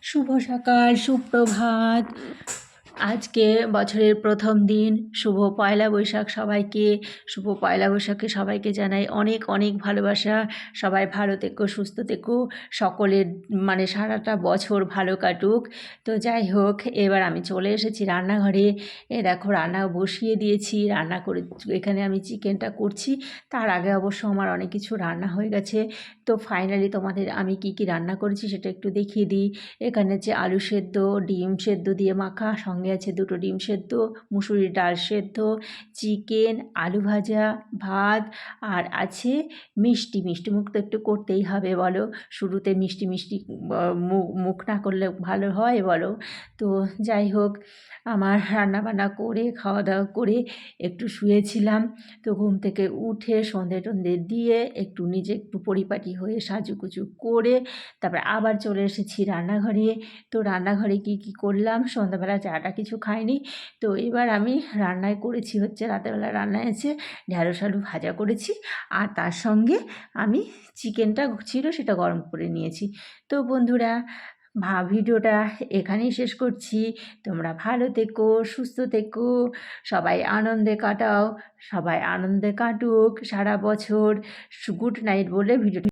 শুভ সকাল, সুপ্রভাত। আজকে বছরের প্রথম দিন। শুভ পয়লা বৈশাখ সবাইকে। শুভ পয়লা বৈশাখে সবাইকে জানাই অনেক অনেক ভালোবাসা। সবাই ভালো থেকো, সুস্থ থেকো, সকলের মানে সারাটা বছর ভালো কাটুক। তো যাই হোক, এবার আমি চলে এসেছি রান্নাঘরে। দেখো রান্না বসিয়ে দিয়েছি, রান্না করে এখানে আমি চিকেনটা করছি। তার আগে অবশ্য আমার অনেক কিছু রান্না হয়ে গেছে। তো ফাইনালি তোমাদের আমি কি কি রান্না করেছি সেটা একটু দেখিয়ে দিই। এখানে আছে আলু সেদ্ধ, ডিম সেদ্ধ দিয়ে মাখা, সঙ্গে আছে দুটো ডিম সেদ্ধ, মুসুরির ডাল সেদ্ধ, চিকেন, আলু ভাজা, ভাত, আর আছে মিষ্টি। মিষ্টি মুখ তো একটু করতেই হবে বলো, শুরুতে মিষ্টি মিষ্টি মুখ না করলে ভালো হয় বলো। তো যাই হোক, আমার রান্নাবান্না করে খাওয়া দাওয়া করে একটু শুয়েছিলাম। তো ঘুম থেকে উঠে সন্ধে টন্ধে দিয়ে একটু নিজে একটু পরিপাটি হয়ে সাজুগুজু করে তারপর আবার চলে এসেছি রান্নাঘরে। তো রান্নাঘরে কি করলাম, সন্ধ্যাবেলা চাটা কিছু খাইনি। তো এবার আমি রান্নায় করেছি হচ্ছে, রাতেরবেলা রান্নায় আছে ঢ্যাঁড়স আলু ভাজা করেছি, আর তার সঙ্গে আমি চিকেনটা ছিল সেটা গরম করে নিয়েছি। তো বন্ধুরা, ভিডিওটা এখানেই শেষ করছি। তোমরা ভালো থেকো, সুস্থ থেকো, সবাই আনন্দে কাটাও, সবাই আনন্দে কাটুক সারা বছর। গুড নাইট বলে ভিডিওটি